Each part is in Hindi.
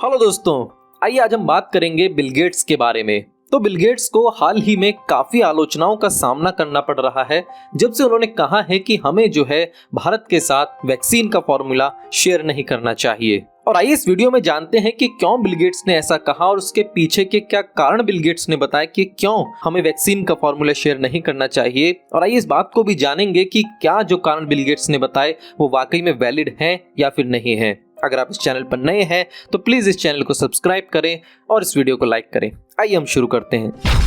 हेलो दोस्तों, आइए आज हम बात करेंगे बिल गेट्स के बारे में। तो बिल गेट्स को हाल ही में काफी आलोचनाओं का सामना करना पड़ रहा है जब से उन्होंने कहा है कि हमें जो है भारत के साथ वैक्सीन का फॉर्मूला शेयर नहीं करना चाहिए। और आइए इस वीडियो में जानते हैं कि क्यों बिल गेट्स ने ऐसा कहा और उसके पीछे के क्या कारण बिल गेट्स ने बताया कि क्यों हमें वैक्सीन का फॉर्मूला शेयर नहीं करना चाहिए। और आइए इस बात को भी जानेंगे कि क्या जो कारण बिल गेट्स ने बताए वो वाकई में वैलिड हैं या फिर नहीं है। अगर आप इस चैनल पर नए हैं तो प्लीज इस चैनल को सब्सक्राइब करें और इस वीडियो को लाइक करें। आइए हम शुरू करते हैं।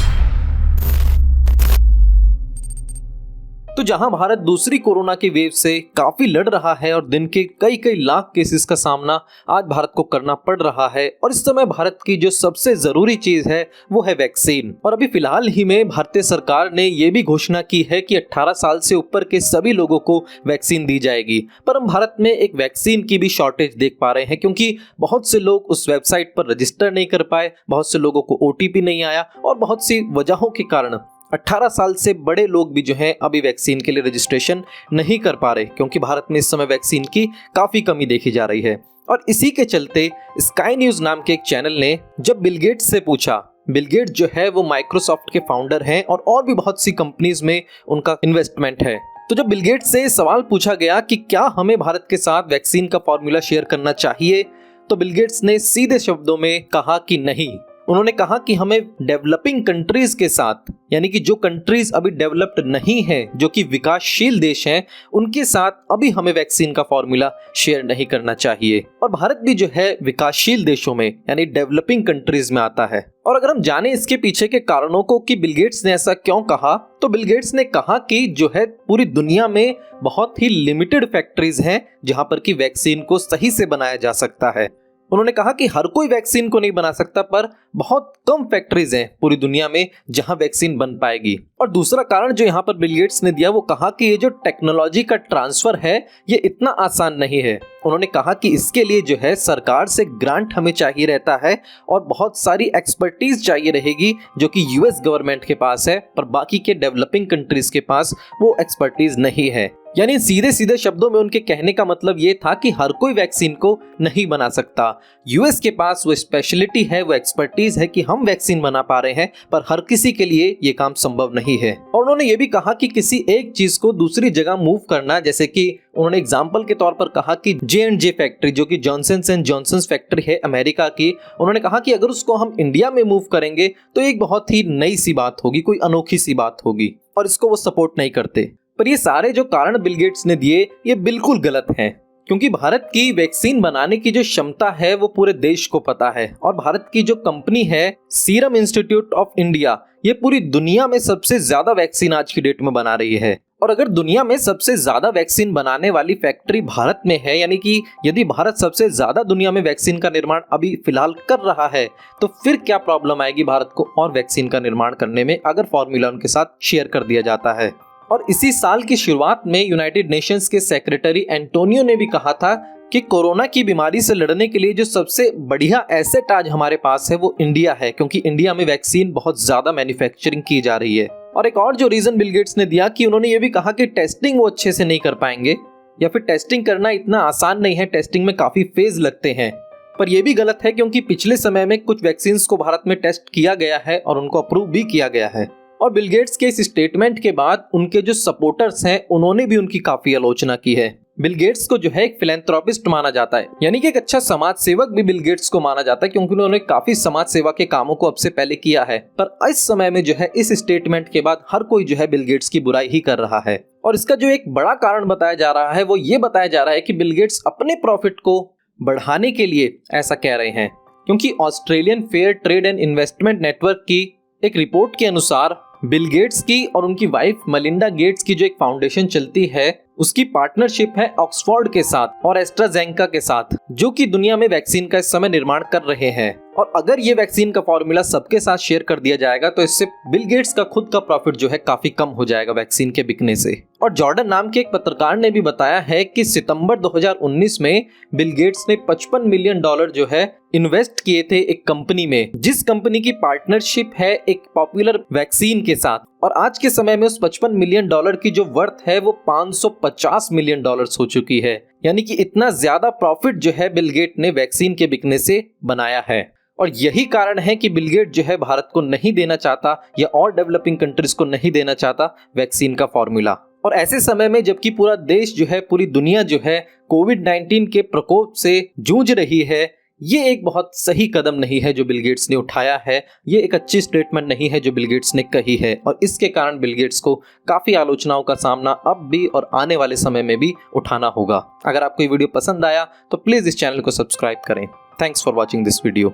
तो जहां भारत दूसरी कोरोना की वेव से काफी लड़ रहा है और दिन के कई कई लाख केसेस का सामना आज भारत को करना पड़ रहा है, और इस समय भारत की जो सबसे जरूरी चीज है वो है वैक्सीन। और अभी फिलहाल ही में भारतीय सरकार ने ये भी घोषणा की है कि 18 साल से ऊपर के सभी लोगों को वैक्सीन दी जाएगी। पर हम भारत में एक वैक्सीन की भी शॉर्टेज देख पा रहे हैं, क्योंकि बहुत से लोग उस वेबसाइट पर रजिस्टर नहीं कर पाए, बहुत से लोगों को OTP नहीं आया और बहुत सी वजहों के कारण 18 साल से बड़े लोग भी जो हैं अभी वैक्सीन के लिए रजिस्ट्रेशन नहीं कर पा रहे, क्योंकि भारत में इस समय वैक्सीन की काफी कमी देखी जा रही है। और इसी के चलते स्काई न्यूज नाम के एक चैनल ने जब बिल गेट्स से पूछा, बिल गेट्स जो है वो माइक्रोसॉफ्ट के फाउंडर हैं और भी बहुत सी कंपनीज में उनका इन्वेस्टमेंट है। तो जब बिल गेट्स से सवाल पूछा गया कि क्या हमें भारत के साथ वैक्सीन का फॉर्मूला शेयर करना चाहिए, तो बिल गेट्स ने सीधे शब्दों में कहा कि नहीं। उन्होंने कहा कि हमें डेवलपिंग कंट्रीज के साथ, यानी कि जो कंट्रीज अभी डेवलप्ड नहीं हैं, जो कि विकासशील देश हैं, उनके साथ अभी हमें वैक्सीन का फॉर्मूला शेयर नहीं करना चाहिए। और भारत भी जो है विकासशील देशों में यानी डेवलपिंग कंट्रीज में आता है। और अगर हम जाने इसके पीछे के कारणों को कि बिल गेट्स ने ऐसा क्यों कहा, तो बिल गेट्स ने कहा कि जो है पूरी दुनिया में बहुत ही लिमिटेड फैक्ट्रीज हैं जहां पर कि वैक्सीन को सही से बनाया जा सकता है। उन्होंने कहा कि हर कोई वैक्सीन को नहीं बना सकता, पर बहुत कम फैक्ट्रीज हैं पूरी दुनिया में जहां वैक्सीन बन पाएगी। और दूसरा कारण जो यहां पर बिल गेट्स ने दिया वो कहा कि ये जो टेक्नोलॉजी का ट्रांसफर है ये इतना आसान नहीं है। उन्होंने कहा कि इसके लिए जो है सरकार से ग्रांट हमें चाहिए रहता है और बहुत सारी एक्सपर्टीज चाहिए रहेगी जो कि US गवर्नमेंट के पास है, पर बाकी के डेवलपिंग कंट्रीज के पास वो एक्सपर्टीज नहीं है। यानी सीधे सीधे शब्दों में उनके कहने का मतलब ये था कि हर कोई वैक्सीन को नहीं बना सकता। US के पास वो स्पेशलिटी है, वो एक्सपर्टीज है कि हम वैक्सीन बना पा रहे हैं, पर हर किसी के लिए ये काम संभव नहीं है। और उन्होंने ये भी कहा कि किसी एक चीज को दूसरी जगह मूव करना, जैसे कि उन्होंने एग्जाम्पल के तौर पर कहा कि J&J फैक्ट्री जो कि जॉनसन्स एंड जॉनसन्स फैक्ट्री है अमेरिका की, उन्होंने कहा कि अगर उसको हम इंडिया में मूव करेंगे तो एक बहुत ही नई सी बात होगी, कोई अनोखी सी बात होगी, और इसको वो सपोर्ट नहीं करते। पर ये सारे जो कारण बिल गेट्स ने दिए ये बिल्कुल गलत हैं, क्योंकि भारत की वैक्सीन बनाने की जो क्षमता है वो पूरे देश को पता है। और भारत की जो कंपनी है सीरम इंस्टीट्यूट ऑफ इंडिया, ये पूरी दुनिया में सबसे ज्यादा वैक्सीन आज की डेट में बना रही है। और अगर दुनिया में सबसे ज्यादा वैक्सीन बनाने वाली फैक्ट्री भारत में है, यानी कि यदि भारत सबसे ज्यादा दुनिया में वैक्सीन का निर्माण अभी फिलहाल कर रहा है, तो फिर क्या प्रॉब्लम आएगी भारत को और वैक्सीन का निर्माण करने में अगर फॉर्मूला उनके साथ शेयर कर दिया जाता है। और इसी साल की शुरुआत में यूनाइटेड नेशंस के सेक्रेटरी एंटोनियो ने भी कहा था कि कोरोना की बीमारी से लड़ने के लिए जो सबसे बढ़िया एसेट आज हमारे पास है वो इंडिया है, क्योंकि इंडिया में वैक्सीन बहुत ज्यादा मैन्युफैक्चरिंग की जा रही है। और एक और जो रीजन बिल गेट्स ने दिया कि उन्होंने ये भी कहा कि टेस्टिंग वो अच्छे से नहीं कर पाएंगे, या फिर टेस्टिंग करना इतना आसान नहीं है, टेस्टिंग में काफी फेज लगते हैं। पर यह भी गलत है, क्योंकि पिछले समय में कुछ वैक्सीन को भारत में टेस्ट किया गया है और उनको अप्रूव भी किया गया है। और बिल गेट्स के इस स्टेटमेंट के बाद उनके जो सपोर्टर्स हैं उन्होंने भी उनकी काफी आलोचना की है। बिल गेट्स को जो है एक फिलैंथ्रोपिस्ट माना जाता है, यानी कि एक अच्छा समाज सेवक भी बिल गेट्स को माना जाता है, क्योंकि उन्होंने काफी समाज सेवा के कामों को अब से पहले किया है। पर इस समय में जो है इस स्टेटमेंट के बाद हर कोई जो है बिल गेट्स की बुराई ही कर रहा है। और इसका जो एक बड़ा कारण बताया जा रहा है वो ये बताया जा रहा है कि बिल गेट्स अपने प्रॉफिट को बढ़ाने के लिए ऐसा कह रहे हैं, क्योंकि Australian fair trade and investment network की एक रिपोर्ट के अनुसार बिल गेट्स की और उनकी वाइफ मलिंडा गेट्स की जो एक फाउंडेशन चलती है उसकी पार्टनरशिप है ऑक्सफोर्ड के साथ और एस्ट्राजेनेका के साथ, जो कि दुनिया में वैक्सीन का इस समय निर्माण कर रहे हैं। और अगर ये वैक्सीन का फॉर्मूला सबके साथ शेयर कर दिया जाएगा तो इससे बिल गेट्स का खुद का प्रॉफिट जो है काफी कम हो जाएगा वैक्सीन के बिकने से। और जॉर्डन नाम के एक पत्रकार ने भी बताया है कि सितंबर 2019 में बिल गेट्स ने $55 मिलियन जो है इन्वेस्ट किए थे एक कंपनी में, जिस कंपनी की पार्टनरशिप है एक पॉपुलर वैक्सीन के साथ। और आज के समय में उस $55 मिलियन की जो वर्थ है वो $550 मिलियन हो चुकी है। यानी कि इतना ज्यादा प्रॉफिट जो है बिल गेट ने वैक्सीन के बिकने से बनाया है। और यही कारण है कि बिल गेट जो है भारत को नहीं देना चाहता या और डेवलपिंग कंट्रीज को नहीं देना चाहता वैक्सीन का फॉर्मूला। और ऐसे समय में जबकि पूरा देश जो है, पूरी दुनिया जो है कोविड-19 के प्रकोप से जूझ रही है, ये एक बहुत सही कदम नहीं है जो बिल गेट्स ने उठाया है। ये एक अच्छी स्टेटमेंट नहीं है जो बिल गेट्स ने कही है। और इसके कारण बिल गेट्स को काफी आलोचनाओं का सामना अब भी और आने वाले समय में भी उठाना होगा। अगर आपको ये वीडियो पसंद आया तो प्लीज इस चैनल को सब्सक्राइब करें। Thanks for watching this video.